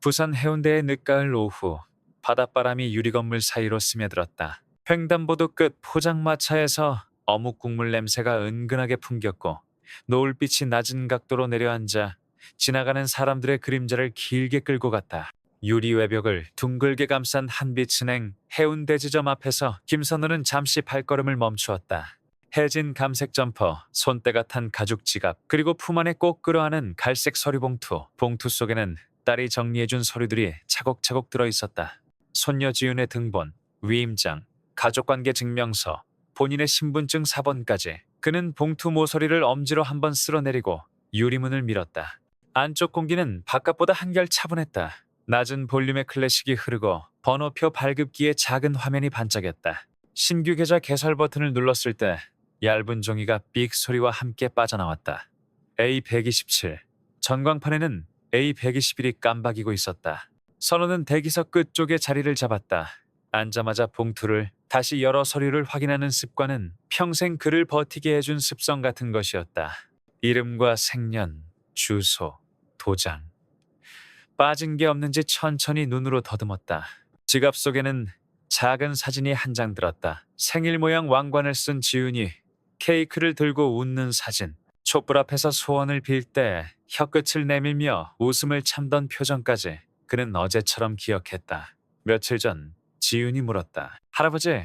부산 해운대의 늦가을 오후, 바닷바람이 유리건물 사이로 스며들었다. 횡단보도 끝 포장마차에서 어묵 국물 냄새가 은근하게 풍겼고, 노을빛이 낮은 각도로 내려앉아 지나가는 사람들의 그림자를 길게 끌고 갔다. 유리 외벽을 둥글게 감싼 한빛은행 해운대 지점 앞에서 김선우는 잠시 발걸음을 멈추었다. 해진 감색 점퍼, 손때가 탄 가죽 지갑, 그리고 품 안에 꼭 끌어안은 갈색 서류 봉투. 봉투 속에는 딸이 정리해준 서류들이 차곡차곡 들어있었다. 손녀 지윤의 등본, 위임장, 가족관계 증명서, 본인의 신분증 사본까지. 그는 봉투 모서리를 엄지로 한번 쓸어내리고 유리문을 밀었다. 안쪽 공기는 바깥보다 한결 차분했다. 낮은 볼륨의 클래식이 흐르고 번호표 발급기의 작은 화면이 반짝였다. 신규 계좌 개설 버튼을 눌렀을 때 얇은 종이가 삑 소리와 함께 빠져나왔다. A127. 전광판에는 A121이 깜박이고 있었다. 선우는 대기석 끝쪽에 자리를 잡았다. 앉자마자 봉투를 다시 열어 서류를 확인하는 습관은 평생 그를 버티게 해준 습성 같은 것이었다. 이름과 생년, 주소, 도장. 빠진 게 없는지 천천히 눈으로 더듬었다. 지갑 속에는 작은 사진이 한 장 들었다. 생일 모양 왕관을 쓴 지훈이 케이크를 들고 웃는 사진. 촛불 앞에서 소원을 빌 때 혀끝을 내밀며 웃음을 참던 표정까지 그는 어제처럼 기억했다. 며칠 전 지훈이 물었다. 할아버지,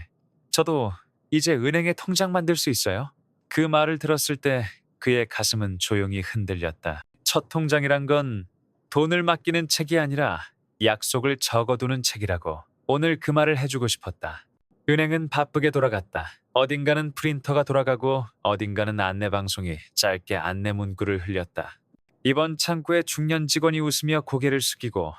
저도 이제 은행에 통장 만들 수 있어요? 그 말을 들었을 때 그의 가슴은 조용히 흔들렸다. 첫 통장이란 건 돈을 맡기는 책이 아니라 약속을 적어두는 책이라고. 오늘 그 말을 해주고 싶었다. 은행은 바쁘게 돌아갔다. 어딘가는 프린터가 돌아가고 어딘가는 안내방송이 짧게 안내 문구를 흘렸다. 이번 창구에 중년 직원이 웃으며 고개를 숙이고,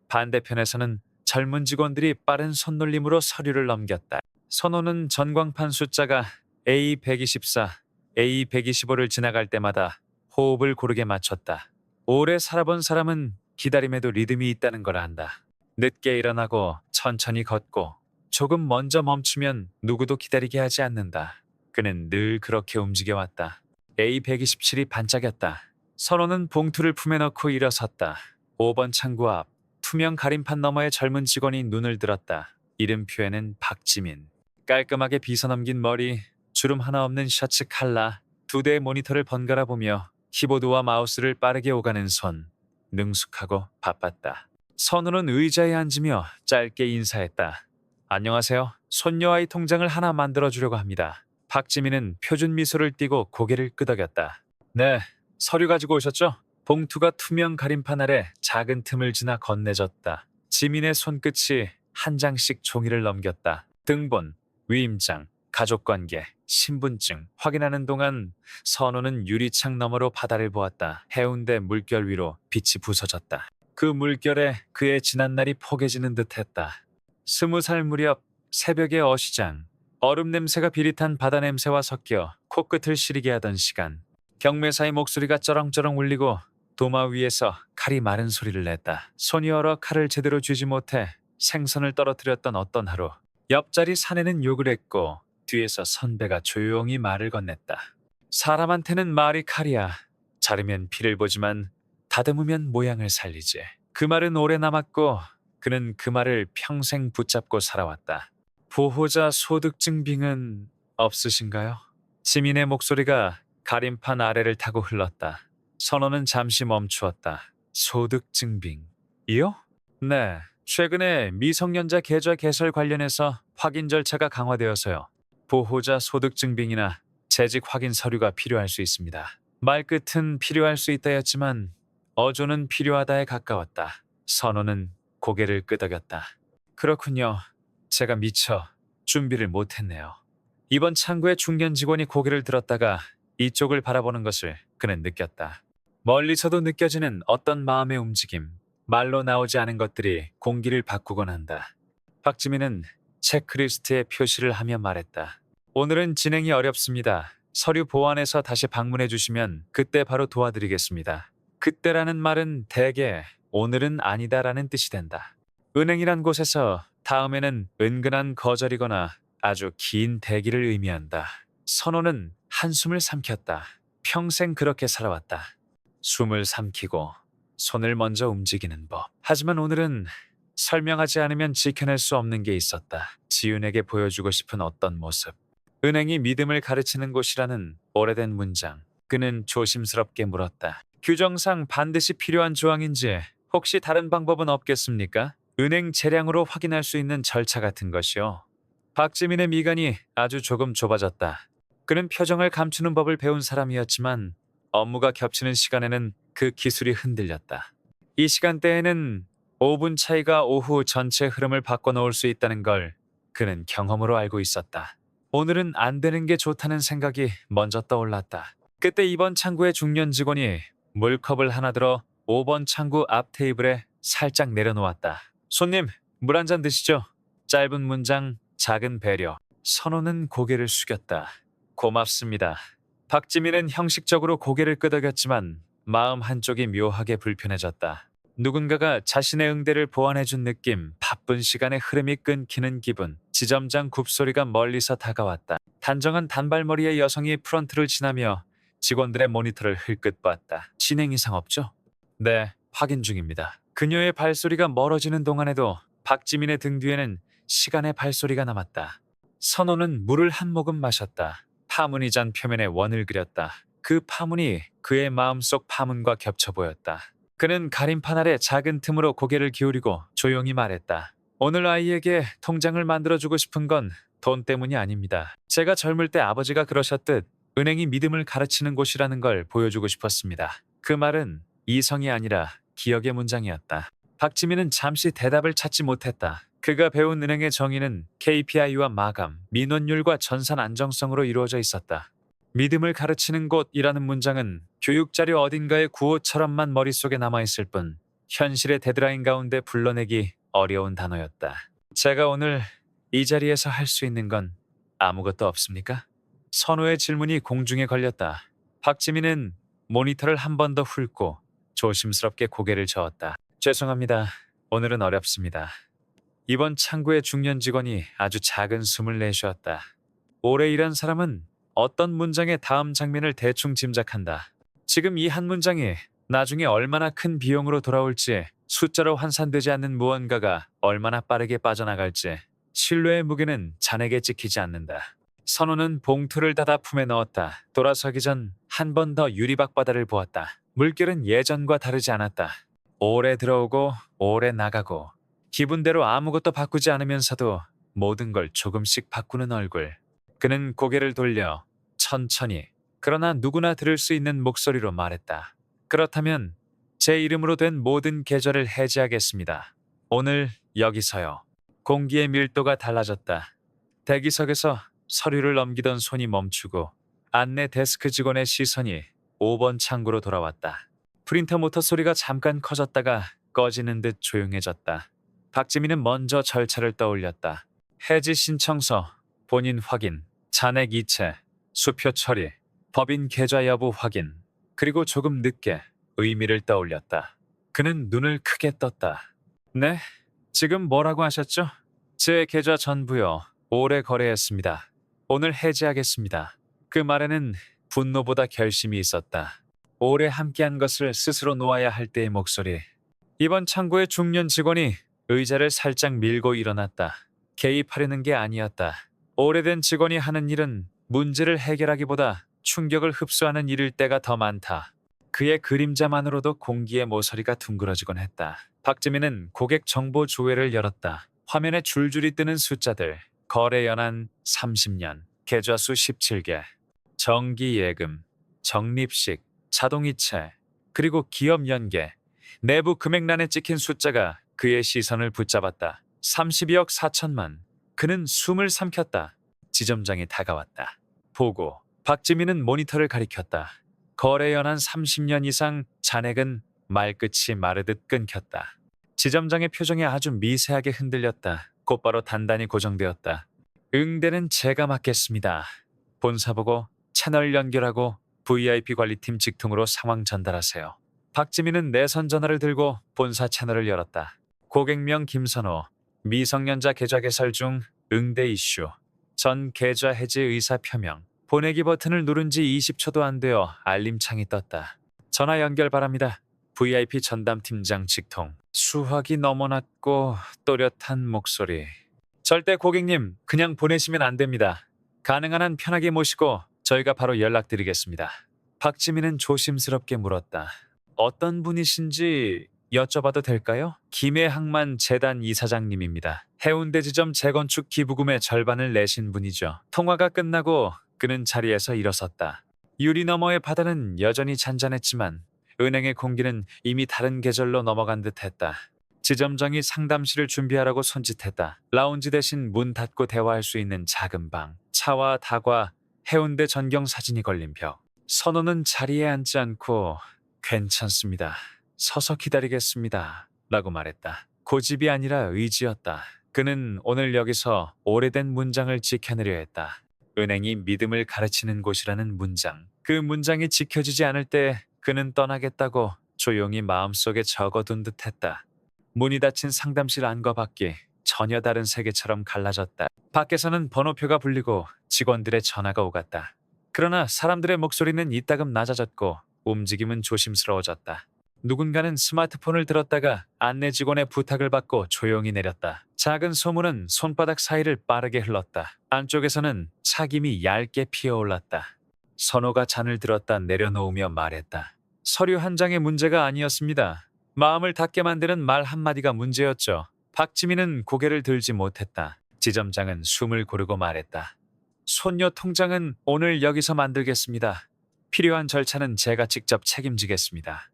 반대편에서는 젊은 직원들이 빠른 손놀림으로 서류를 넘겼다. 선호는 전광판 숫자가 A124, A125를 지나갈 때마다 호흡을 고르게 맞췄다. 오래 살아본 사람은 기다림에도 리듬이 있다는 걸 안다. 늦게 일어나고 천천히 걷고 조금 먼저 멈추면 누구도 기다리게 하지 않는다. 그는 늘 그렇게 움직여왔다. A127이 반짝였다. 선호는 봉투를 품에 넣고 일어섰다. 5번 창구 앞 투명 가림판 너머의 젊은 직원이 눈을 들었다. 이름표에는 박지민. 깔끔하게 빗어넘긴 머리, 주름 하나 없는 셔츠 칼라, 두 대의 모니터를 번갈아 보며 키보드와 마우스를 빠르게 오가는 손. 능숙하고 바빴다. 선우는 의자에 앉으며 짧게 인사했다. 안녕하세요. 손녀 아이 통장을 하나 만들어주려고 합니다. 박지민은 표준 미소를 띠고 고개를 끄덕였다. 네, 서류 가지고 오셨죠? 봉투가 투명 가림판 아래 작은 틈을 지나 건네졌다. 지민의 손끝이 한 장씩 종이를 넘겼다. 등본, 위임장, 가족관계, 신분증 확인하는 동안 선우는 유리창 너머로 바다를 보았다. 해운대 물결 위로 빛이 부서졌다. 그 물결에 그의 지난날이 포개지는 듯했다. 20살 무렵 새벽의 어시장, 얼음 냄새가 비릿한 바다 냄새와 섞여 코끝을 시리게 하던 시간. 경매사의 목소리가 쩌렁쩌렁 울리고 도마 위에서 칼이 마른 소리를 냈다. 손이 얼어 칼을 제대로 쥐지 못해 생선을 떨어뜨렸던 어떤 하루. 옆자리 사내는 욕을 했고 뒤에서 선배가 조용히 말을 건넸다. 사람한테는 말이 칼이야. 자르면 피를 보지만 다듬으면 모양을 살리지. 그 말은 오래 남았고 그는 그 말을 평생 붙잡고 살아왔다. 보호자 소득증빙은 없으신가요? 지민의 목소리가 가림판 아래를 타고 흘렀다. 선호는 잠시 멈추었다. 소득증빙. 이요? 네. 최근에 미성년자 계좌 개설 관련해서 확인 절차가 강화되어서요. 보호자 소득증빙이나 재직 확인 서류가 필요할 수 있습니다. 말끝은 필요할 수 있다였지만 어조는 필요하다에 가까웠다. 선호는 고개를 끄덕였다. 그렇군요. 제가 미처 준비를 못했네요. 이번 창구의 중년 직원이 고개를 들었다가 이쪽을 바라보는 것을 그는 느꼈다. 멀리서도 느껴지는 어떤 마음의 움직임, 말로 나오지 않은 것들이 공기를 바꾸곤 한다. 박지민은 체크리스트에 표시를 하며 말했다. 오늘은 진행이 어렵습니다. 서류 보완해서 다시 방문해 주시면 그때 바로 도와드리겠습니다. 그때라는 말은 대개 오늘은 아니다라는 뜻이 된다. 은행이란 곳에서 다음에는 은근한 거절이거나 아주 긴 대기를 의미한다. 선호는 한숨을 삼켰다. 평생 그렇게 살아왔다. 숨을 삼키고 손을 먼저 움직이는 법. 하지만 오늘은 설명하지 않으면 지켜낼 수 없는 게 있었다. 지윤에게 보여주고 싶은 어떤 모습. 은행이 믿음을 가르치는 곳이라는 오래된 문장. 그는 조심스럽게 물었다. 규정상 반드시 필요한 조항인지 혹시 다른 방법은 없겠습니까? 은행 재량으로 확인할 수 있는 절차 같은 것이요. 박지민의 미간이 아주 조금 좁아졌다. 그는 표정을 감추는 법을 배운 사람이었지만 업무가 겹치는 시간에는 그 기술이 흔들렸다. 이 시간대에는 5분 차이가 오후 전체 흐름을 바꿔놓을 수 있다는 걸 그는 경험으로 알고 있었다. 오늘은 안 되는 게 좋다는 생각이 먼저 떠올랐다. 그때 이번 창구의 중년 직원이 물컵을 하나 들어 5번 창구 앞 테이블에 살짝 내려놓았다. 손님, 물 한 잔 드시죠. 짧은 문장, 작은 배려. 선호는 고개를 숙였다. 고맙습니다. 박지민은 형식적으로 고개를 끄덕였지만 마음 한쪽이 묘하게 불편해졌다. 누군가가 자신의 응대를 보완해준 느낌, 바쁜 시간의 흐름이 끊기는 기분. 지점장 굽소리가 멀리서 다가왔다. 단정한 단발머리의 여성이 프런트를 지나며 직원들의 모니터를 흘끗 봤다. 진행 이상 없죠? 네, 확인 중입니다. 그녀의 발소리가 멀어지는 동안에도 박지민의 등 뒤에는 시간의 발소리가 남았다. 선호는 물을 한 모금 마셨다. 파문이 잔 표면에 원을 그렸다. 그 파문이 그의 마음속 파문과 겹쳐 보였다. 그는 가림판 아래 작은 틈으로 고개를 기울이고 조용히 말했다. 오늘 아이에게 통장을 만들어주고 싶은 건 돈 때문이 아닙니다. 제가 젊을 때 아버지가 그러셨듯 은행이 믿음을 가르치는 곳이라는 걸 보여주고 싶었습니다. 그 말은 이성이 아니라 기억의 문장이었다. 박지민은 잠시 대답을 찾지 못했다. 그가 배운 은행의 정의는 KPI와 마감, 민원율과 전산 안정성으로 이루어져 있었다. 믿음을 가르치는 곳이라는 문장은 교육자료 어딘가의 구호처럼만 머릿속에 남아있을 뿐 현실의 데드라인 가운데 불러내기 어려운 단어였다. 제가 오늘 이 자리에서 할 수 있는 건 아무것도 없습니까? 선호의 질문이 공중에 걸렸다. 박지민은 모니터를 한 번 더 훑고 조심스럽게 고개를 저었다. 죄송합니다. 오늘은 어렵습니다. 이번 창구의 중년 직원이 아주 작은 숨을 내쉬었다. 오래 일한 사람은 어떤 문장의 다음 장면을 대충 짐작한다. 지금 이 한 문장이 나중에 얼마나 큰 비용으로 돌아올지, 숫자로 환산되지 않는 무언가가 얼마나 빠르게 빠져나갈지, 신뢰의 무게는 잔에게 찍히지 않는다. 선호는 봉투를 닫아 품에 넣었다. 돌아서기 전 한 번 더 유리박 바다를 보았다. 물결은 예전과 다르지 않았다. 오래 들어오고 오래 나가고 기분대로 아무것도 바꾸지 않으면서도 모든 걸 조금씩 바꾸는 얼굴. 그는 고개를 돌려 천천히, 그러나 누구나 들을 수 있는 목소리로 말했다. 그렇다면 제 이름으로 된 모든 계좌를 해지하겠습니다. 오늘 여기서요. 공기의 밀도가 달라졌다. 대기석에서 서류를 넘기던 손이 멈추고 안내 데스크 직원의 시선이 5번 창구로 돌아왔다. 프린터 모터 소리가 잠깐 커졌다가 꺼지는 듯 조용해졌다. 박지민은 먼저 절차를 떠올렸다. 해지 신청서, 본인 확인, 잔액 이체, 수표 처리, 법인 계좌 여부 확인, 그리고 조금 늦게 의미를 떠올렸다. 그는 눈을 크게 떴다. 네? 지금 뭐라고 하셨죠? 제 계좌 전부요. 오래 거래했습니다. 오늘 해지하겠습니다. 그 말에는 분노보다 결심이 있었다. 오래 함께한 것을 스스로 놓아야 할 때의 목소리. 이번 창구의 중년 직원이 의자를 살짝 밀고 일어났다. 개입하려는 게 아니었다. 오래된 직원이 하는 일은 문제를 해결하기보다 충격을 흡수하는 일일 때가 더 많다. 그의 그림자만으로도 공기의 모서리가 둥그러지곤 했다. 박지민은 고객 정보 조회를 열었다. 화면에 줄줄이 뜨는 숫자들. 거래 연한 30년, 계좌수 17개, 정기 예금, 적립식, 자동이체, 그리고 기업 연계. 내부 금액란에 찍힌 숫자가 그의 시선을 붙잡았다. 32억 4천만. 그는 숨을 삼켰다. 지점장이 다가왔다. 보고 박지민은 모니터를 가리켰다. 거래 연한 30년 이상, 잔액은 말끝이 마르듯 끊겼다. 지점장의 표정이 아주 미세하게 흔들렸다. 곧바로 단단히 고정되었다. 응대는 제가 맡겠습니다. 본사 보고 채널 연결하고 VIP 관리팀 직통으로 상황 전달하세요. 박지민은 내선 전화를 들고 본사 채널을 열었다. 고객명 김선호, 미성년자 계좌 개설 중 응대 이슈, 전 계좌 해지 의사 표명. 보내기 버튼을 누른 지 20초도 안 되어 알림창이 떴다. 전화 연결 바랍니다. VIP 전담팀장 직통. 수화기 너무 낮고 또렷한 목소리. 절대 고객님 그냥 보내시면 안 됩니다. 가능한 한 편하게 모시고 저희가 바로 연락드리겠습니다. 박지민은 조심스럽게 물었다. 어떤 분이신지 여쭤봐도 될까요? 김해항만 재단 이사장님입니다. 해운대 지점 재건축 기부금의 절반을 내신 분이죠. 통화가 끝나고 그는 자리에서 일어섰다. 유리 너머의 바다는 여전히 잔잔했지만 은행의 공기는 이미 다른 계절로 넘어간 듯했다. 지점장이 상담실을 준비하라고 손짓했다. 라운지 대신 문 닫고 대화할 수 있는 작은 방, 차와 다과, 해운대 전경 사진이 걸린 벽. 선호는 자리에 앉지 않고 괜찮습니다. 서서 기다리겠습니다. 라고 말했다. 고집이 아니라 의지였다. 그는 오늘 여기서 오래된 문장을 지켜내려 했다. 은행이 믿음을 가르치는 곳이라는 문장. 그 문장이 지켜지지 않을 때 그는 떠나겠다고 조용히 마음속에 적어둔 듯했다. 문이 닫힌 상담실 안과 밖이 전혀 다른 세계처럼 갈라졌다. 밖에서는 번호표가 불리고 직원들의 전화가 오갔다. 그러나 사람들의 목소리는 이따금 낮아졌고 움직임은 조심스러워졌다. 누군가는 스마트폰을 들었다가 안내 직원의 부탁을 받고 조용히 내렸다. 작은 소문은 손바닥 사이를 빠르게 흘렀다. 안쪽에서는 차김이 얇게 피어올랐다. 선호가 잔을 들었다 내려놓으며 말했다. 서류 한 장의 문제가 아니었습니다. 마음을 닫게 만드는 말 한마디가 문제였죠. 박지민은 고개를 들지 못했다. 지점장은 숨을 고르고 말했다. 손녀 통장은 오늘 여기서 만들겠습니다. 필요한 절차는 제가 직접 책임지겠습니다.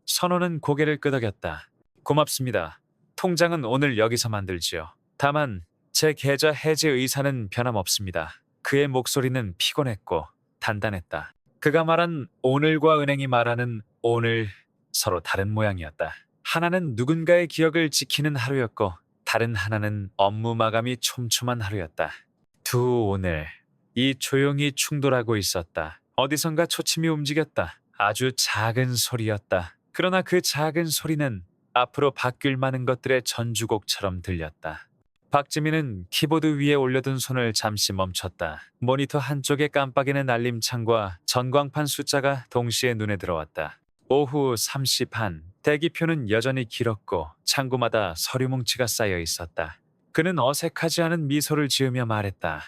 선호는 고개를 끄덕였다. 고맙습니다. 통장은 오늘 여기서 만들지요. 다만 제 계좌 해지 의사는 변함없습니다. 그의 목소리는 피곤했고 단단했다. 그가 말한 오늘과 은행이 말하는 오늘 서로 다른 모양이었다. 하나는 누군가의 기억을 지키는 하루였고 다른 하나는 업무 마감이 촘촘한 하루였다. 두 오늘, 이 조용히 충돌하고 있었다. 어디선가 초침이 움직였다. 아주 작은 소리였다. 그러나 그 작은 소리는 앞으로 바뀔 많은 것들의 전주곡처럼 들렸다. 박지민은 키보드 위에 올려둔 손을 잠시 멈췄다. 모니터 한쪽의 깜빡이는 알림창과 전광판 숫자가 동시에 눈에 들어왔다. 오후 3시 반, 대기표는 여전히 길었고 창구마다 서류 뭉치가 쌓여 있었다. 그는 어색하지 않은 미소를 지으며 말했다.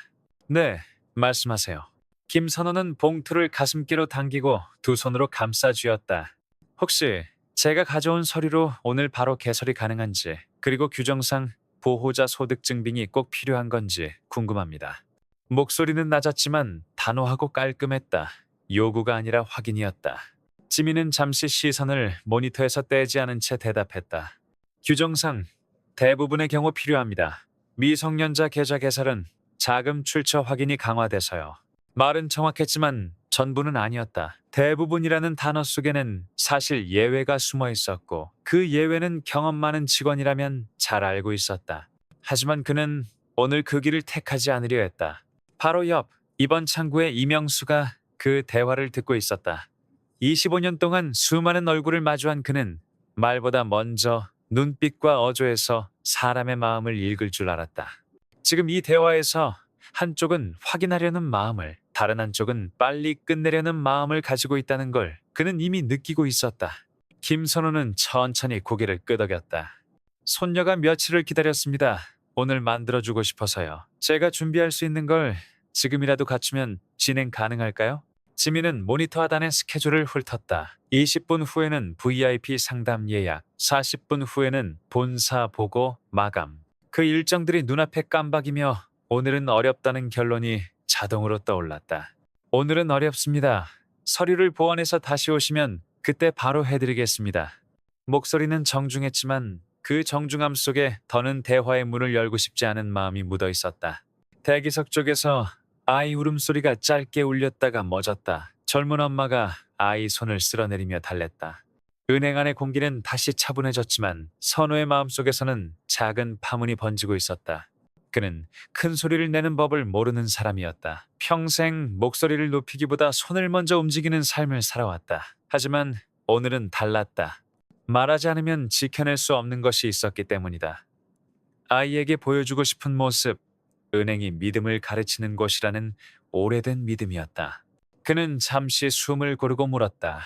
네, 말씀하세요. 김선호는 봉투를 가슴께로 당기고 두 손으로 감싸 쥐었다. 혹시 제가 가져온 서류로 오늘 바로 개설이 가능한지, 그리고 규정상 보호자 소득 증빙이 꼭 필요한 건지 궁금합니다. 목소리는 낮았지만 단호하고 깔끔했다. 요구가 아니라 확인이었다. 지민은 잠시 시선을 모니터에서 떼지 않은 채 대답했다. 규정상 대부분의 경우 필요합니다. 미성년자 계좌 개설은 자금 출처 확인이 강화돼서요. 말은 정확했지만 전부는 아니었다. 대부분이라는 단어 속에는 사실 예외가 숨어 있었고 그 예외는 경험 많은 직원이라면 잘 알고 있었다. 하지만 그는 오늘 그 길을 택하지 않으려 했다. 바로 옆 이번 창구의 이명수가 그 대화를 듣고 있었다. 25년 동안 수많은 얼굴을 마주한 그는 말보다 먼저 눈빛과 어조에서 사람의 마음을 읽을 줄 알았다. 지금 이 대화에서 한쪽은 확인하려는 마음을, 다른 한쪽은 빨리 끝내려는 마음을 가지고 있다는 걸 그는 이미 느끼고 있었다. 김선호는 천천히 고개를 끄덕였다. 손녀가 며칠을 기다렸습니다. 오늘 만들어주고 싶어서요. 제가 준비할 수 있는 걸 지금이라도 갖추면 진행 가능할까요? 지민은 모니터 하단의 스케줄을 훑었다. 20분 후에는 VIP 상담 예약, 40분 후에는 본사 보고 마감. 그 일정들이 눈앞에 깜박이며 오늘은 어렵다는 결론이 자동으로 떠올랐다. 오늘은 어렵습니다. 서류를 보완해서 다시 오시면 그때 바로 해드리겠습니다. 목소리는 정중했지만 그 정중함 속에 더는 대화의 문을 열고 싶지 않은 마음이 묻어 있었다. 대기석 쪽에서 아이 울음소리가 짧게 울렸다가 멎었다. 젊은 엄마가 아이 손을 쓸어내리며 달랬다. 은행 안의 공기는 다시 차분해졌지만 선호의 마음속에서는 작은 파문이 번지고 있었다. 그는 큰 소리를 내는 법을 모르는 사람이었다. 평생 목소리를 높이기보다 손을 먼저 움직이는 삶을 살아왔다. 하지만 오늘은 달랐다. 말하지 않으면 지켜낼 수 없는 것이 있었기 때문이다. 아이에게 보여주고 싶은 모습, 은행이 믿음을 가르치는 곳이라는 오래된 믿음이었다. 그는 잠시 숨을 고르고 물었다.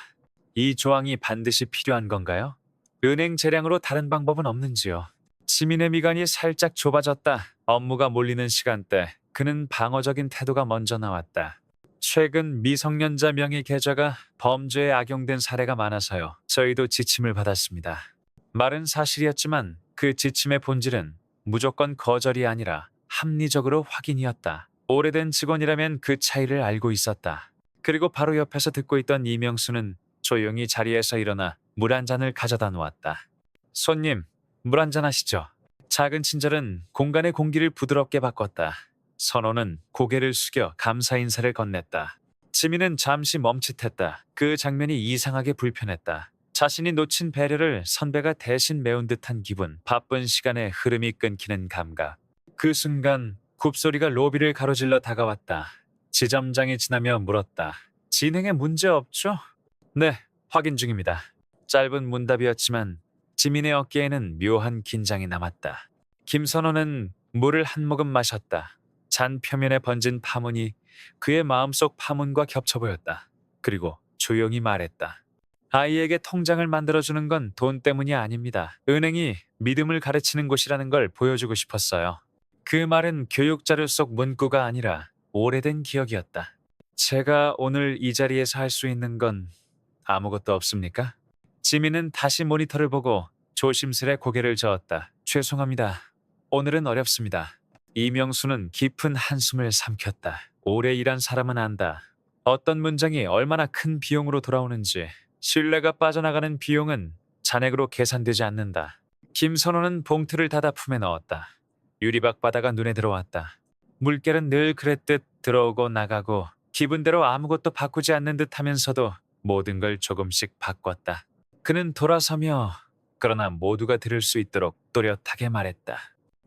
이 조항이 반드시 필요한 건가요? 은행 재량으로 다른 방법은 없는지요? 지민의 미간이 살짝 좁아졌다. 업무가 몰리는 시간대, 그는 방어적인 태도가 먼저 나왔다. 최근 미성년자 명의 계좌가 범죄에 악용된 사례가 많아서요. 저희도 지침을 받았습니다. 말은 사실이었지만 그 지침의 본질은 무조건 거절이 아니라 합리적으로 확인이었다. 오래된 직원이라면 그 차이를 알고 있었다. 그리고 바로 옆에서 듣고 있던 이명수는 조용히 자리에서 일어나 물 한 잔을 가져다 놓았다. 손님, 물 한 잔 하시죠. 작은 친절은 공간의 공기를 부드럽게 바꿨다. 선호는 고개를 숙여 감사 인사를 건넸다. 지민은 잠시 멈칫했다. 그 장면이 이상하게 불편했다. 자신이 놓친 배려를 선배가 대신 메운 듯한 기분, 바쁜 시간에 흐름이 끊기는 감각. 그 순간 굽소리가 로비를 가로질러 다가왔다. 지점장이 지나며 물었다. 진행에 문제 없죠? 네, 확인 중입니다. 짧은 문답이었지만 지민의 어깨에는 묘한 긴장이 남았다. 김선호는 물을 한 모금 마셨다. 잔 표면에 번진 파문이 그의 마음속 파문과 겹쳐 보였다. 그리고 조용히 말했다. 아이에게 통장을 만들어주는 건 돈 때문이 아닙니다. 은행이 믿음을 가르치는 곳이라는 걸 보여주고 싶었어요. 그 말은 교육 자료 속 문구가 아니라 오래된 기억이었다. 제가 오늘 이 자리에서 할 수 있는 건 아무것도 없습니까? 지민은 다시 모니터를 보고 조심스레 고개를 저었다. 죄송합니다. 오늘은 어렵습니다. 이명수는 깊은 한숨을 삼켰다. 오래 일한 사람은 안다. 어떤 문장이 얼마나 큰 비용으로 돌아오는지. 신뢰가 빠져나가는 비용은 잔액으로 계산되지 않는다. 김선호는 봉투를 닫아 품에 넣었다. 유리박 바다가 눈에 들어왔다. 물결은 늘 그랬듯 들어오고 나가고 기분대로 아무것도 바꾸지 않는 듯 하면서도 모든 걸 조금씩 바꿨다. 그는 돌아서며 그러나 모두가 들을 수 있도록 또렷하게 말했다.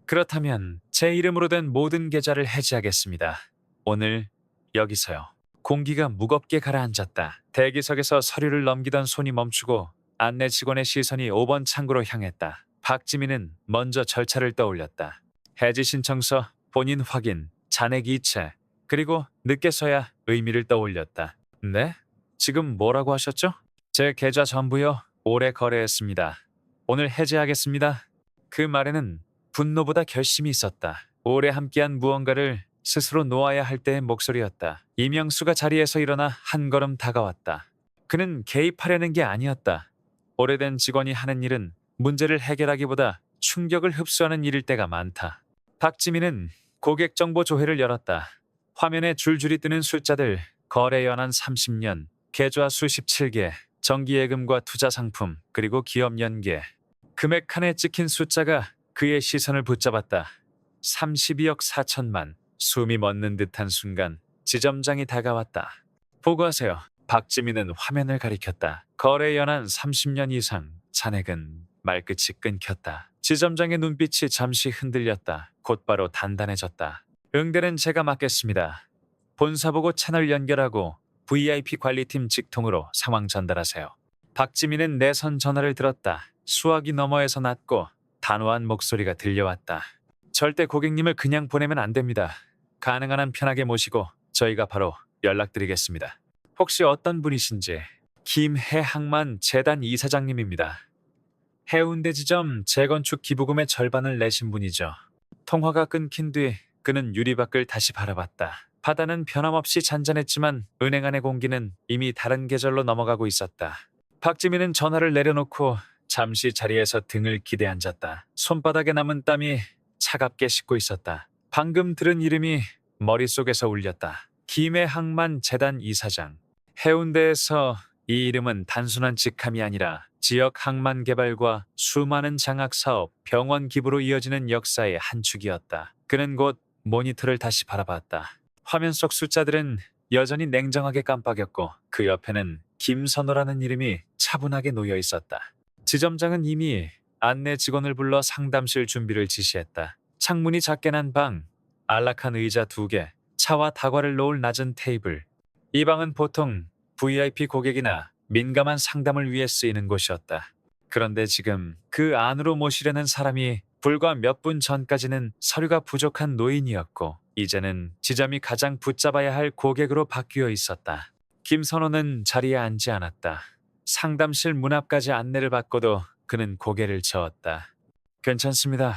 그렇다면 제 이름으로 된 모든 계좌를 해지하겠습니다. 오늘 여기서요. 공기가 무겁게 가라앉았다. 대기석에서 서류를 넘기던 손이 멈추고 안내 직원의 시선이 5번 창구로 향했다. 박지민은 먼저 절차를 떠올렸다. 해지 신청서, 본인 확인, 잔액 이체, 그리고 늦게서야 의미를 떠올렸다. 네? 지금 뭐라고 하셨죠? 제 계좌 전부요. 오래 거래했습니다. 오늘 해지하겠습니다. 그 말에는 분노보다 결심이 있었다. 오래 함께한 무언가를 스스로 놓아야 할 때의 목소리였다. 이명수가 자리에서 일어나 한 걸음 다가왔다. 그는 개입하려는 게 아니었다. 오래된 직원이 하는 일은 문제를 해결하기보다 충격을 흡수하는 일일 때가 많다. 박지민은 고객 정보 조회를 열었다. 화면에 줄줄이 뜨는 숫자들, 거래 연한 30년, 계좌 수십 7개, 정기예금과 투자 상품, 그리고 기업 연계. 금액 칸에 찍힌 숫자가 그의 시선을 붙잡았다. 32억 4천만. 숨이 멎는 듯한 순간 지점장이 다가왔다. 보고하세요. 박지민은 화면을 가리켰다. 거래 연한 30년 이상, 잔액은 말끝이 끊겼다. 지점장의 눈빛이 잠시 흔들렸다. 곧바로 단단해졌다. 응대는 제가 맡겠습니다. 본사 보고 채널 연결하고 VIP 관리팀 직통으로 상황 전달하세요. 박지민은 내선 전화를 들었다. 수화기 너머에서 낮고 단호한 목소리가 들려왔다. 절대 고객님을 그냥 보내면 안 됩니다. 가능한 한 편하게 모시고 저희가 바로 연락드리겠습니다. 혹시 어떤 분이신지. 김해항만 재단 이사장님입니다. 해운대 지점 재건축 기부금의 절반을 내신 분이죠. 통화가 끊긴 뒤 그는 유리밖을 다시 바라봤다. 바다는 변함없이 잔잔했지만 은행 안의 공기는 이미 다른 계절로 넘어가고 있었다. 박지민은 전화를 내려놓고 잠시 자리에서 등을 기대 앉았다. 손바닥에 남은 땀이 차갑게 식고 있었다. 방금 들은 이름이 머릿속에서 울렸다. 김해항만 재단 이사장. 해운대에서 이 이름은 단순한 직함이 아니라 지역 항만 개발과 수많은 장학사업, 병원 기부로 이어지는 역사의 한 축이었다. 그는 곧 모니터를 다시 바라봤다. 화면 속 숫자들은 여전히 냉정하게 깜빡였고 그 옆에는 김선호라는 이름이 차분하게 놓여 있었다. 지점장은 이미 안내 직원을 불러 상담실 준비를 지시했다. 창문이 작게 난 방, 안락한 의자 2개, 차와 다과를 놓을 낮은 테이블. 이 방은 보통 VIP 고객이나 민감한 상담을 위해 쓰이는 곳이었다. 그런데 지금 그 안으로 모시려는 사람이 불과 몇 분 전까지는 서류가 부족한 노인이었고 이제는 지점이 가장 붙잡아야 할 고객으로 바뀌어 있었다. 김선호는 자리에 앉지 않았다. 상담실 문 앞까지 안내를 받고도 그는 고개를 저었다. 괜찮습니다.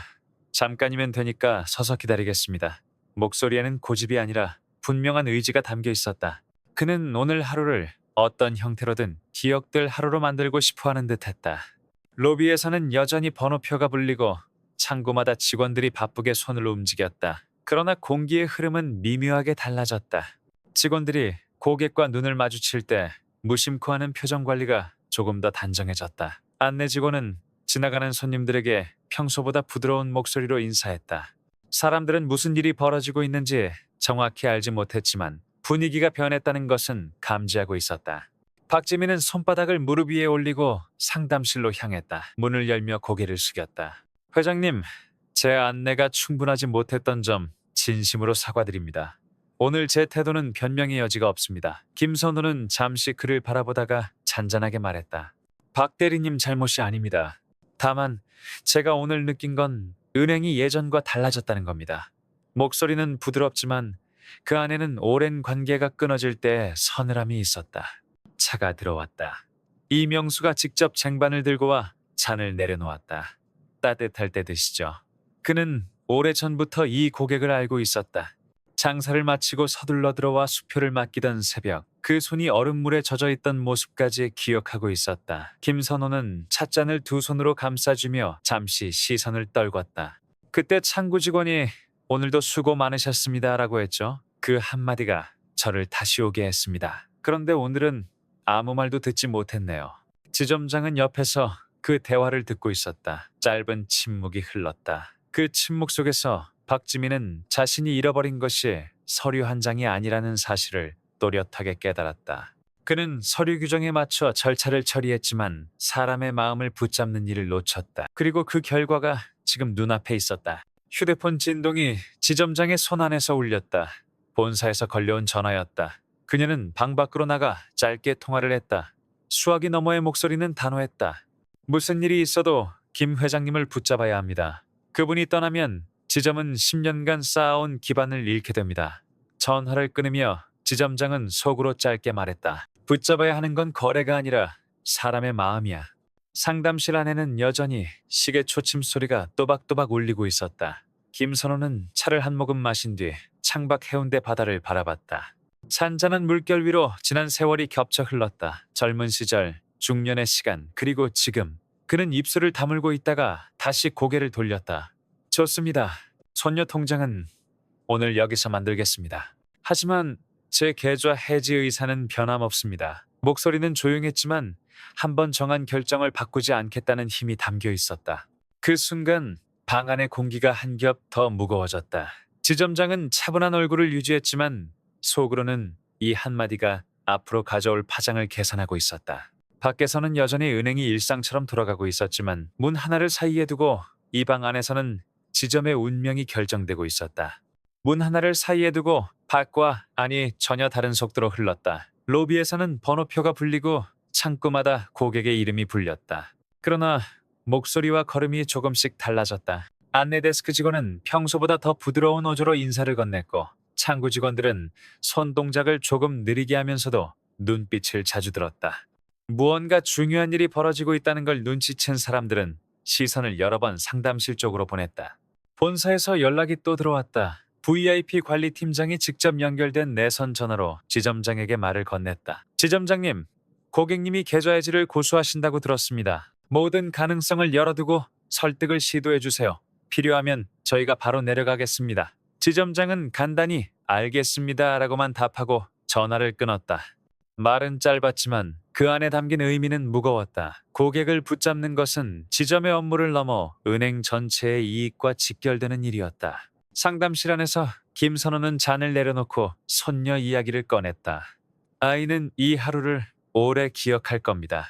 잠깐이면 되니까 서서 기다리겠습니다. 목소리에는 고집이 아니라 분명한 의지가 담겨 있었다. 그는 오늘 하루를 어떤 형태로든 기억될 하루로 만들고 싶어 하는 듯했다. 로비에서는 여전히 번호표가 불리고 창구마다 직원들이 바쁘게 손을 움직였다. 그러나 공기의 흐름은 미묘하게 달라졌다. 직원들이 고객과 눈을 마주칠 때 무심코 하는 표정 관리가 조금 더 단정해졌다. 안내 직원은 지나가는 손님들에게 평소보다 부드러운 목소리로 인사했다. 사람들은 무슨 일이 벌어지고 있는지 정확히 알지 못했지만 분위기가 변했다는 것은 감지하고 있었다. 박지민은 손바닥을 무릎 위에 올리고 상담실로 향했다. 문을 열며 고개를 숙였다. 회장님, 제 안내가 충분하지 못했던 점 진심으로 사과드립니다. 오늘 제 태도는 변명의 여지가 없습니다. 김선우는 잠시 그를 바라보다가 잔잔하게 말했다. 박 대리님 잘못이 아닙니다. 다만 제가 오늘 느낀 건 은행이 예전과 달라졌다는 겁니다. 목소리는 부드럽지만 그 안에는 오랜 관계가 끊어질 때 서늘함이 있었다. 차가 들어왔다. 이명수가 직접 쟁반을 들고 와 잔을 내려놓았다. 따뜻할 때 드시죠. 그는 오래전부터 이 고객을 알고 있었다. 장사를 마치고 서둘러 들어와 수표를 맡기던 새벽, 그 손이 얼음물에 젖어 있던 모습까지 기억하고 있었다. 김선호는 찻잔을 두 손으로 감싸주며 잠시 시선을 떨궜다. 그때 창구 직원이 오늘도 수고 많으셨습니다라고 했죠. 그 한마디가 저를 다시 오게 했습니다. 그런데 오늘은 아무 말도 듣지 못했네요. 지점장은 옆에서 그 대화를 듣고 있었다. 짧은 침묵이 흘렀다. 그 침묵 속에서 박지민은 자신이 잃어버린 것이 서류 한 장이 아니라는 사실을 또렷하게 깨달았다. 그는 서류 규정에 맞춰 절차를 처리했지만 사람의 마음을 붙잡는 일을 놓쳤다. 그리고 그 결과가 지금 눈앞에 있었다. 휴대폰 진동이 지점장의 손 안에서 울렸다. 본사에서 걸려온 전화였다. 그녀는 방 밖으로 나가 짧게 통화를 했다. 수화기 너머의 목소리는 단호했다. 무슨 일이 있어도 김 회장님을 붙잡아야 합니다. 그분이 떠나면 지점은 10년간 쌓아온 기반을 잃게 됩니다. 전화를 끊으며 지점장은 속으로 짧게 말했다. 붙잡아야 하는 건 거래가 아니라 사람의 마음이야. 상담실 안에는 여전히 시계 초침 소리가 또박또박 울리고 있었다. 김선호는 차를 한 모금 마신 뒤 창밖 해운대 바다를 바라봤다. 잔잔한 물결 위로 지난 세월이 겹쳐 흘렀다. 젊은 시절, 중년의 시간, 그리고 지금. 그는 입술을 다물고 있다가 다시 고개를 돌렸다. 좋습니다. 손녀 통장은 오늘 여기서 만들겠습니다. 하지만 제 계좌 해지 의사는 변함없습니다. 목소리는 조용했지만 한번 정한 결정을 바꾸지 않겠다는 힘이 담겨 있었다. 그 순간 방 안의 공기가 한 겹 더 무거워졌다. 지점장은 차분한 얼굴을 유지했지만 속으로는 이 한마디가 앞으로 가져올 파장을 계산하고 있었다. 밖에서는 여전히 은행이 일상처럼 돌아가고 있었지만 문 하나를 사이에 두고 이 방 안에서는 지점의 운명이 결정되고 있었다. 문 하나를 사이에 두고 밖과 안이 전혀 다른 속도로 흘렀다. 로비에서는 번호표가 불리고 창구마다 고객의 이름이 불렸다. 그러나 목소리와 걸음이 조금씩 달라졌다. 안내 데스크 직원은 평소보다 더 부드러운 어조로 인사를 건넸고 창구 직원들은 손 동작을 조금 느리게 하면서도 눈빛을 자주 들었다. 무언가 중요한 일이 벌어지고 있다는 걸 눈치챈 사람들은 시선을 여러 번 상담실 쪽으로 보냈다. 본사에서 연락이 또 들어왔다. VIP 관리팀장이 직접 연결된 내선 전화로 지점장에게 말을 건넸다. 지점장님, 고객님이 계좌 해지를 고수하신다고 들었습니다. 모든 가능성을 열어두고 설득을 시도해주세요. 필요하면 저희가 바로 내려가겠습니다. 지점장은 간단히 알겠습니다라고만 답하고 전화를 끊었다. 말은 짧았지만 그 안에 담긴 의미는 무거웠다. 고객을 붙잡는 것은 지점의 업무를 넘어 은행 전체의 이익과 직결되는 일이었다. 상담실 안에서 김선호는 잔을 내려놓고 손녀 이야기를 꺼냈다. 아이는 이 하루를 오래 기억할 겁니다.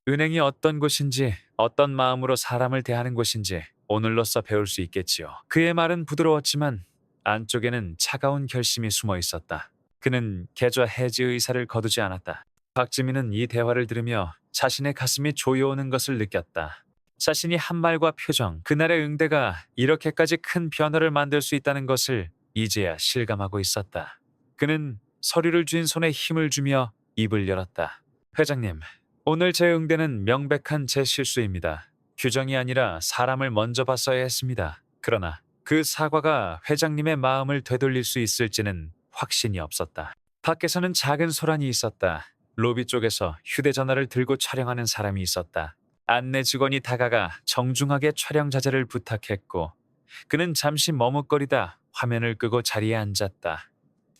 은행이 어떤 곳인지, 어떤 마음으로 사람을 대하는 곳인지 오늘로써 배울 수 있겠지요. 그의 말은 부드러웠지만 안쪽에는 차가운 결심이 숨어 있었다. 그는 계좌 해지 의사를 거두지 않았다. 박지민은 이 대화를 들으며 자신의 가슴이 조여오는 것을 느꼈다. 자신이 한 말과 표정, 그날의 응대가 이렇게까지 큰 변화를 만들 수 있다는 것을 이제야 실감하고 있었다. 그는 서류를 쥔 손에 힘을 주며 입을 열었다. 회장님, 오늘 제 응대는 명백한 제 실수입니다. 규정이 아니라 사람을 먼저 봤어야 했습니다. 그러나 그 사과가 회장님의 마음을 되돌릴 수 있을지는 확신이 없었다. 밖에서는 작은 소란이 있었다. 로비 쪽에서 휴대전화를 들고 촬영하는 사람이 있었다. 안내 직원이 다가가 정중하게 촬영 자제를 부탁했고 그는 잠시 머뭇거리다 화면을 끄고 자리에 앉았다.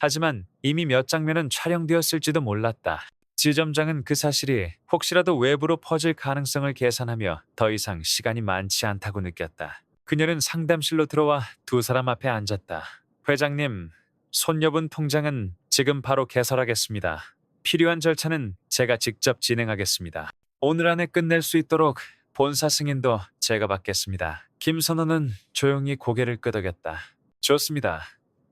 하지만 이미 몇 장면은 촬영되었을지도 몰랐다. 지점장은 그 사실이 혹시라도 외부로 퍼질 가능성을 계산하며 더 이상 시간이 많지 않다고 느꼈다. 그녀는 상담실로 들어와 두 사람 앞에 앉았다. 회장님, 손녀분 통장은 지금 바로 개설하겠습니다. 필요한 절차는 제가 직접 진행하겠습니다. 오늘 안에 끝낼 수 있도록 본사 승인도 제가 받겠습니다. 김선호는 조용히 고개를 끄덕였다. 좋습니다.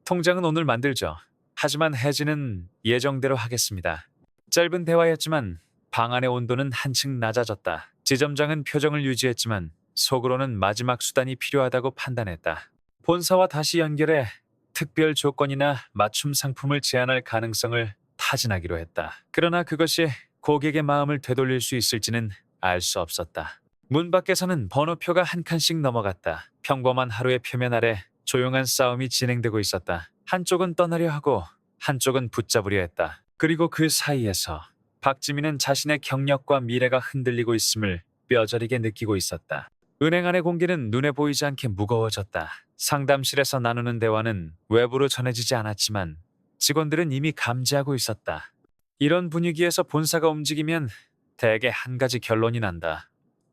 통장은 오늘 만들죠. 하지만 해지는 예정대로 하겠습니다. 짧은 대화였지만 방 안의 온도는 한층 낮아졌다. 지점장은 표정을 유지했지만 속으로는 마지막 수단이 필요하다고 판단했다. 본사와 다시 연결해 특별 조건이나 맞춤 상품을 제안할 가능성을 타진하기로 했다. 그러나 그것이 고객의 마음을 되돌릴 수 있을지는 알 수 없었다. 문 밖에서는 번호표가 한 칸씩 넘어갔다. 평범한 하루의 표면 아래 조용한 싸움이 진행되고 있었다. 한쪽은 떠나려 하고 한쪽은 붙잡으려 했다. 그리고 그 사이에서 박지민은 자신의 경력과 미래가 흔들리고 있음을 뼈저리게 느끼고 있었다. 은행 안의 공기는 눈에 보이지 않게 무거워졌다. 상담실에서 나누는 대화는 외부로 전해지지 않았지만 직원들은 이미 감지하고 있었다. 이런 분위기에서 본사가 움직이면 대개 한 가지 결론이 난다.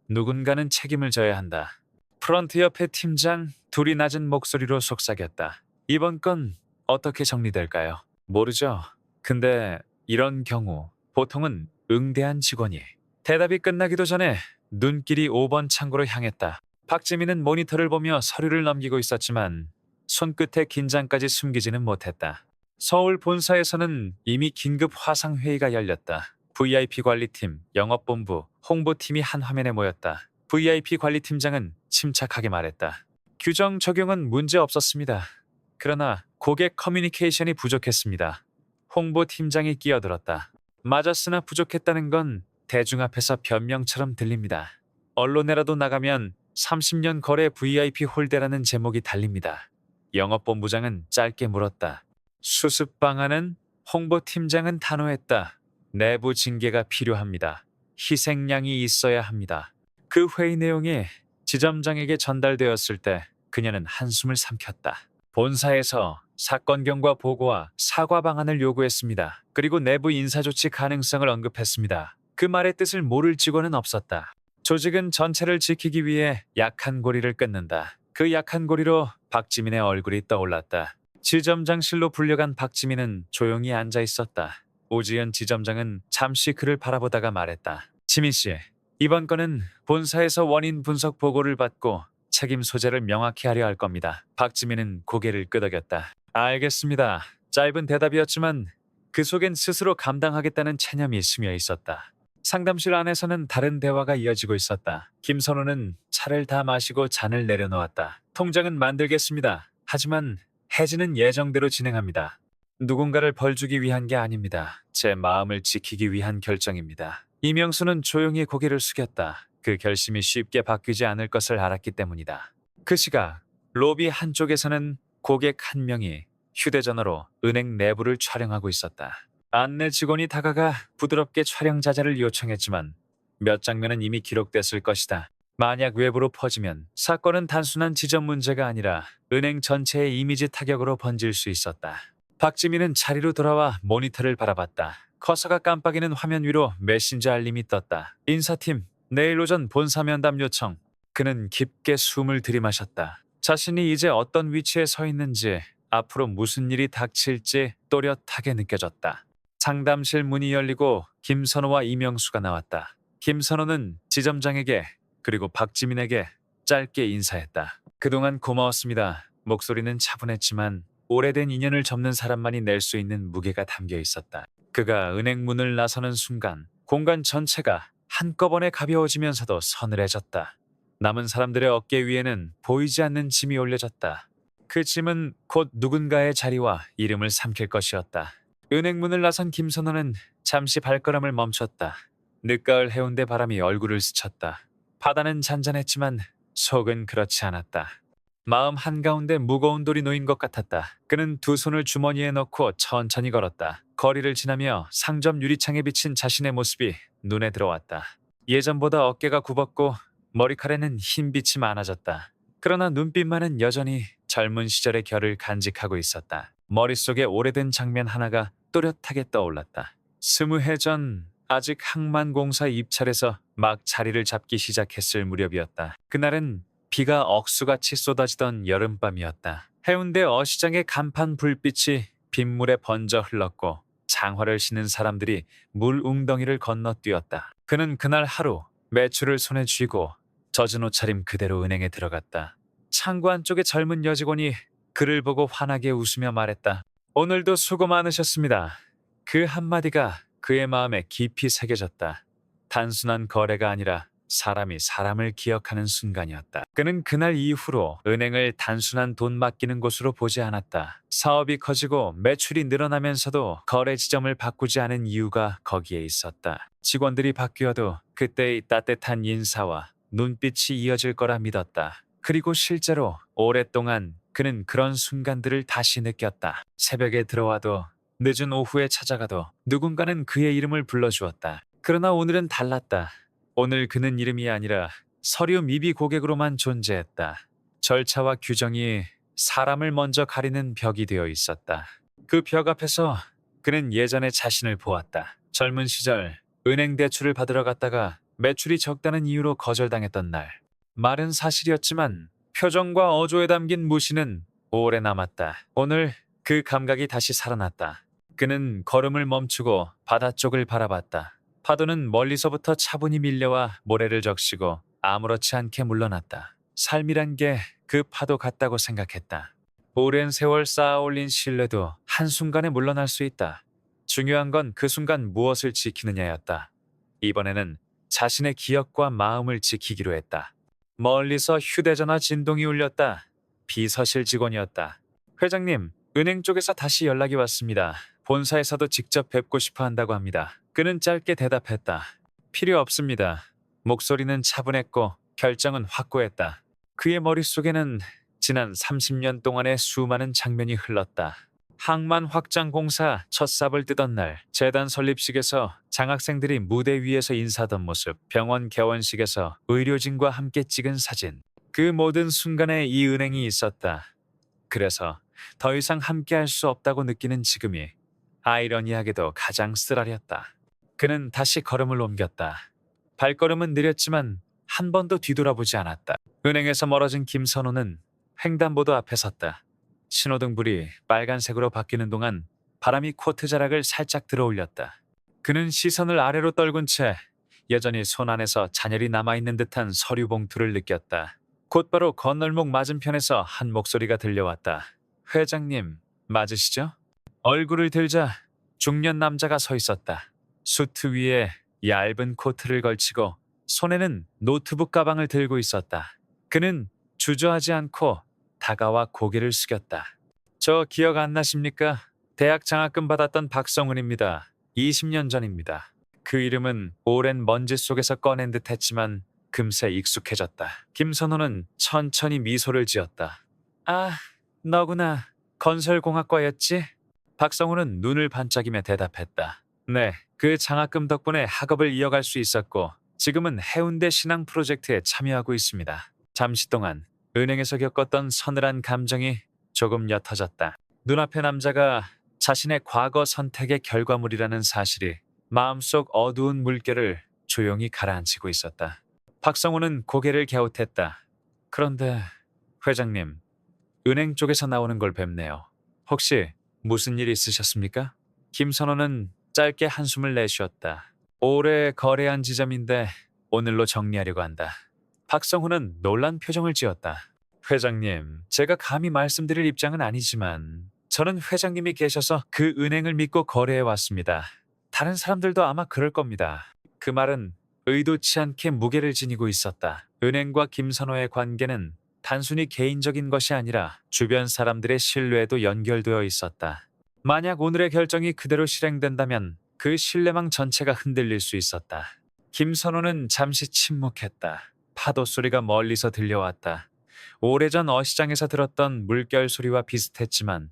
누군가는 책임을 져야 한다. 프런트 옆에 팀장 둘이 낮은 목소리로 속삭였다. 이번 건 어떻게 정리될까요? 모르죠. 근데 이런 경우 보통은 응대한 직원이 대답이 끝나기도 전에 눈길이 5번 창구로 향했다. 박지민은 모니터를 보며 서류를 넘기고 있었지만 손끝에 긴장까지 숨기지는 못했다. 서울 본사에서는 이미 긴급 화상회의가 열렸다. VIP 관리팀, 영업본부, 홍보팀이 한 화면에 모였다. VIP 관리팀장은 침착하게 말했다. 규정 적용은 문제 없었습니다. 그러나 고객 커뮤니케이션이 부족했습니다. 홍보팀장이 끼어들었다. 맞았으나 부족했다는 건 대중 앞에서 변명처럼 들립니다. 언론에라도 나가면 30년 거래 VIP 홀대라는 제목이 달립니다. 영업본부장은 짧게 물었다. 수습 방안은? 홍보팀장은 단호했다. 내부 징계가 필요합니다. 희생양이 있어야 합니다. 그 회의 내용이 지점장에게 전달되었을 때 그녀는 한숨을 삼켰다. 본사에서 사건 경과 보고와 사과 방안을 요구했습니다. 그리고 내부 인사조치 가능성을 언급했습니다. 그 말의 뜻을 모를 직원은 없었다. 조직은 전체를 지키기 위해 약한 고리를 끊는다. 그 약한 고리로 박지민의 얼굴이 떠올랐다. 지점장실로 불려간 박지민은 조용히 앉아 있었다. 오지연 지점장은 잠시 그를 바라보다가 말했다. 지민 씨, 이번 건은 본사에서 원인 분석 보고를 받고 책임 소재를 명확히 하려 할 겁니다. 박지민은 고개를 끄덕였다. 알겠습니다. 짧은 대답이었지만 그 속엔 스스로 감당하겠다는 체념이 스며 있었다. 상담실 안에서는 다른 대화가 이어지고 있었다. 김선호는 차를 다 마시고 잔을 내려놓았다. 통장은 만들겠습니다. 하지만 해지는 예정대로 진행합니다. 누군가를 벌주기 위한 게 아닙니다. 제 마음을 지키기 위한 결정입니다. 이명수는 조용히 고개를 숙였다. 그 결심이 쉽게 바뀌지 않을 것을 알았기 때문이다. 그 시각 로비 한쪽에서는 고객 한 명이 휴대전화로 은행 내부를 촬영하고 있었다. 안내 직원이 다가가 부드럽게 촬영 자제를 요청했지만 몇 장면은 이미 기록됐을 것이다. 만약 외부로 퍼지면 사건은 단순한 지점 문제가 아니라 은행 전체의 이미지 타격으로 번질 수 있었다. 박지민은 자리로 돌아와 모니터를 바라봤다. 커서가 깜빡이는 화면 위로 메신저 알림이 떴다. 인사팀, 내일 오전 본사 면담 요청. 그는 깊게 숨을 들이마셨다. 자신이 이제 어떤 위치에 서 있는지, 앞으로 무슨 일이 닥칠지 또렷하게 느껴졌다. 상담실 문이 열리고 김선호와 이명수가 나왔다. 김선호는 지점장에게 그리고 박지민에게 짧게 인사했다. 그동안 고마웠습니다. 목소리는 차분했지만 오래된 인연을 접는 사람만이 낼 수 있는 무게가 담겨 있었다. 그가 은행 문을 나서는 순간 공간 전체가 한꺼번에 가벼워지면서도 서늘해졌다. 남은 사람들의 어깨 위에는 보이지 않는 짐이 올려졌다. 그 짐은 곧 누군가의 자리와 이름을 삼킬 것이었다. 은행 문을 나선 김선호는 잠시 발걸음을 멈췄다. 늦가을 해운대 바람이 얼굴을 스쳤다. 바다는 잔잔했지만 속은 그렇지 않았다. 마음 한가운데 무거운 돌이 놓인 것 같았다. 그는 두 손을 주머니에 넣고 천천히 걸었다. 거리를 지나며 상점 유리창에 비친 자신의 모습이 눈에 들어왔다. 예전보다 어깨가 굽었고 머리카락에는 흰빛이 많아졌다. 그러나 눈빛만은 여전히 젊은 시절의 결을 간직하고 있었다. 머릿속에 오래된 장면 하나가 또렷하게 떠올랐다. 20해 전 아직 항만공사 입찰에서 막 자리를 잡기 시작했을 무렵이었다. 그날은 비가 억수같이 쏟아지던 여름밤이었다. 해운대 어시장의 간판 불빛이 빗물에 번져 흘렀고 장화를 신은 사람들이 물 웅덩이를 건너뛰었다. 그는 그날 하루 매출을 손에 쥐고 젖은 옷차림 그대로 은행에 들어갔다. 창구 안쪽에 젊은 여직원이 그를 보고 환하게 웃으며 말했다. 오늘도 수고 많으셨습니다. 그 한마디가 그의 마음에 깊이 새겨졌다. 단순한 거래가 아니라 사람이 사람을 기억하는 순간이었다. 그는 그날 이후로 은행을 단순한 돈 맡기는 곳으로 보지 않았다. 사업이 커지고 매출이 늘어나면서도 거래 지점을 바꾸지 않은 이유가 거기에 있었다. 직원들이 바뀌어도 그때의 따뜻한 인사와 눈빛이 이어질 거라 믿었다. 그리고 실제로 오랫동안 그는 그런 순간들을 다시 느꼈다. 새벽에 들어와도 늦은 오후에 찾아가도 누군가는 그의 이름을 불러주었다. 그러나 오늘은 달랐다. 오늘 그는 이름이 아니라 서류 미비 고객으로만 존재했다. 절차와 규정이 사람을 먼저 가리는 벽이 되어 있었다. 그 벽 앞에서 그는 예전의 자신을 보았다. 젊은 시절 은행 대출을 받으러 갔다가 매출이 적다는 이유로 거절당했던 날. 말은 사실이었지만 표정과 어조에 담긴 무시는 오래 남았다. 오늘 그 감각이 다시 살아났다. 그는 걸음을 멈추고 바다 쪽을 바라봤다. 파도는 멀리서부터 차분히 밀려와 모래를 적시고 아무렇지 않게 물러났다. 삶이란 게 그 파도 같다고 생각했다. 오랜 세월 쌓아올린 신뢰도 한순간에 물러날 수 있다. 중요한 건 그 순간 무엇을 지키느냐였다. 이번에는 자신의 기억과 마음을 지키기로 했다. 멀리서 휴대전화 진동이 울렸다. 비서실 직원이었다. 회장님, 은행 쪽에서 다시 연락이 왔습니다. 본사에서도 직접 뵙고 싶어 한다고 합니다. 그는 짧게 대답했다. 필요 없습니다. 목소리는 차분했고 결정은 확고했다. 그의 머릿속에는 지난 30년 동안의 수많은 장면이 흘렀다. 항만 확장 공사 첫 삽을 뜨던 날, 재단 설립식에서 장학생들이 무대 위에서 인사하던 모습, 병원 개원식에서 의료진과 함께 찍은 사진. 그 모든 순간에 이 은행이 있었다. 그래서 더 이상 함께할 수 없다고 느끼는 지금이 아이러니하게도 가장 쓰라렸다. 그는 다시 걸음을 옮겼다. 발걸음은 느렸지만 한 번도 뒤돌아보지 않았다. 은행에서 멀어진 김선호는 횡단보도 앞에 섰다. 신호등불이 빨간색으로 바뀌는 동안 바람이 코트 자락을 살짝 들어올렸다. 그는 시선을 아래로 떨군 채 여전히 손 안에서 잔열이 남아있는 듯한 서류 봉투를 느꼈다. 곧바로 건널목 맞은편에서 한 목소리가 들려왔다. 회장님, 맞으시죠? 얼굴을 들자 중년 남자가 서 있었다. 수트 위에 얇은 코트를 걸치고 손에는 노트북 가방을 들고 있었다. 그는 주저하지 않고 다가와 고개를 숙였다. 저 기억 안 나십니까? 대학 장학금 받았던 박성훈입니다. 20년 전입니다. 그 이름은 오랜 먼지 속에서 꺼낸 듯 했지만 금세 익숙해졌다. 김선호는 천천히 미소를 지었다. 아, 너구나. 건설공학과였지? 박성훈은 눈을 반짝이며 대답했다. 네, 그 장학금 덕분에 학업을 이어갈 수 있었고 지금은 해운대 신앙 프로젝트에 참여하고 있습니다. 잠시 동안 은행에서 겪었던 서늘한 감정이 조금 옅어졌다. 눈앞의 남자가 자신의 과거 선택의 결과물이라는 사실이 마음속 어두운 물결을 조용히 가라앉히고 있었다. 박성훈은 고개를 갸웃했다. 그런데 회장님, 은행 쪽에서 나오는 걸 뵙네요. 혹시 무슨 일 있으셨습니까? 김선호는 짧게 한숨을 내쉬었다. 오래 거래한 지점인데 오늘로 정리하려고 한다. 박성훈은 놀란 표정을 지었다. 회장님, 제가 감히 말씀드릴 입장은 아니지만 저는 회장님이 계셔서 그 은행을 믿고 거래해 왔습니다. 다른 사람들도 아마 그럴 겁니다. 그 말은 의도치 않게 무게를 지니고 있었다. 은행과 김선호의 관계는 단순히 개인적인 것이 아니라 주변 사람들의 신뢰에도 연결되어 있었다. 만약 오늘의 결정이 그대로 실행된다면 그 신뢰망 전체가 흔들릴 수 있었다. 김선호는 잠시 침묵했다. 파도 소리가 멀리서 들려왔다. 오래전 어시장에서 들었던 물결 소리와 비슷했지만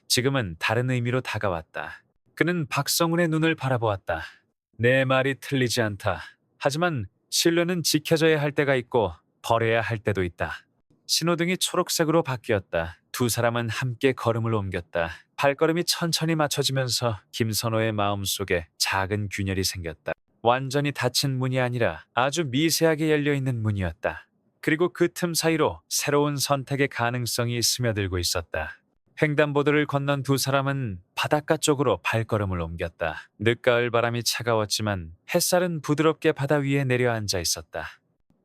지금은 다른 의미로 다가왔다. 그는 박성훈의 눈을 바라보았다. 내 말이 틀리지 않다. 하지만 신뢰는 지켜져야 할 때가 있고 버려야 할 때도 있다. 신호등이 초록색으로 바뀌었다. 두 사람은 함께 걸음을 옮겼다. 발걸음이 천천히 맞춰지면서 김선호의 마음속에 작은 균열이 생겼다. 완전히 닫힌 문이 아니라 아주 미세하게 열려있는 문이었다. 그리고 그 틈 사이로 새로운 선택의 가능성이 스며들고 있었다. 횡단보도를 건넌 두 사람은 바닷가 쪽으로 발걸음을 옮겼다. 늦가을 바람이 차가웠지만 햇살은 부드럽게 바다 위에 내려앉아 있었다.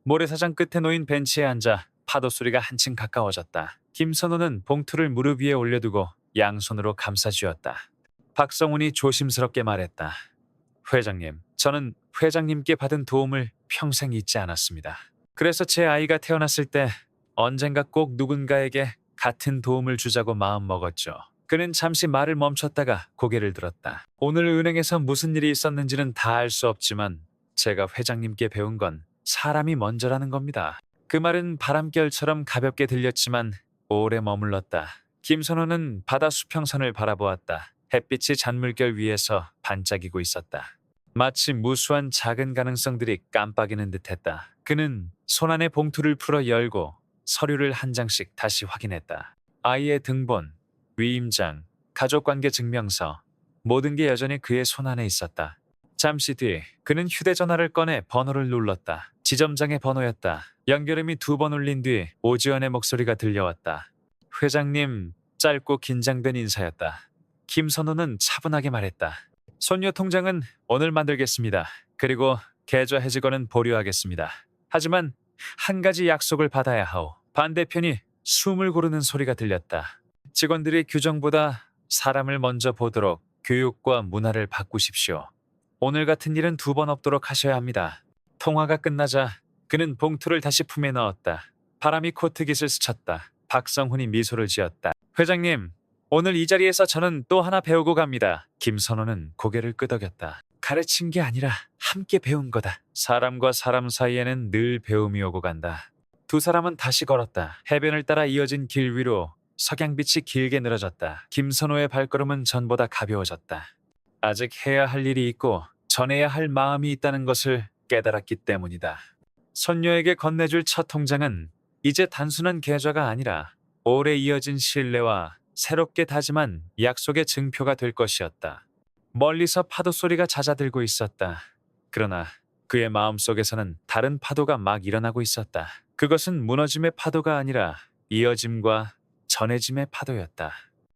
모래사장 끝에 놓인 벤치에 앉아 파도 소리가 한층 가까워졌다. 김선호는 봉투를 무릎 위에 올려두고 양손으로 감싸쥐었다. 박성훈이 조심스럽게 말했다. 회장님, 저는 회장님께 받은 도움을 평생 잊지 않았습니다. 그래서 제 아이가 태어났을 때 언젠가 꼭 누군가에게 같은 도움을 주자고 마음먹었죠. 그는 잠시 말을 멈췄다가 고개를 들었다. 오늘 은행에서 무슨 일이 있었는지는 다 알 수 없지만 제가 회장님께 배운 건 사람이 먼저라는 겁니다. 그 말은 바람결처럼 가볍게 들렸지만 오래 머물렀다. 김선호는 바다 수평선을 바라보았다. 햇빛이 잔물결 위에서 반짝이고 있었다. 마치 무수한 작은 가능성들이 깜빡이는 듯했다. 그는 손안에 봉투를 풀어 열고 서류를 한 장씩 다시 확인했다. 아이의 등본, 위임장, 가족관계 증명서, 모든 게 여전히 그의 손안에 있었다. 잠시 뒤 그는 휴대전화를 꺼내 번호를 눌렀다. 지점장의 번호였다. 연결음이 2번 울린 뒤 오지연의 목소리가 들려왔다. 회장님, 짧고 긴장된 인사였다. 김선호는 차분하게 말했다. 손녀 통장은 오늘 만들겠습니다. 그리고 계좌 해지권은 보류하겠습니다. 하지만 한 가지 약속을 받아야 하오. 반대편이 숨을 고르는 소리가 들렸다. 직원들이 규정보다 사람을 먼저 보도록 교육과 문화를 바꾸십시오. 오늘 같은 일은 2번 없도록 하셔야 합니다. 통화가 끝나자 그는 봉투를 다시 품에 넣었다. 바람이 코트깃을 스쳤다. 박성훈이 미소를 지었다. 회장님, 오늘 이 자리에서 저는 또 하나 배우고 갑니다. 김선호는 고개를 끄덕였다. 가르친 게 아니라 함께 배운 거다. 사람과 사람 사이에는 늘 배움이 오고 간다. 두 사람은 다시 걸었다. 해변을 따라 이어진 길 위로 석양빛이 길게 늘어졌다. 김선호의 발걸음은 전보다 가벼워졌다. 아직 해야 할 일이 있고 전해야 할 마음이 있다는 것을 깨달았기 때문이다. 손녀에게 건네줄 첫 통장은 이제 단순한 계좌가 아니라 오래 이어진 신뢰와 새롭게 다짐한 약속의 증표가 될 것이었다. 멀리서 파도 소리가 잦아들고 있었다. 그러나 그의 마음속에서는 다른 파도가 막 일어나고 있었다. 그것은 무너짐의 파도가 아니라 이어짐과 전해짐의 파도였다.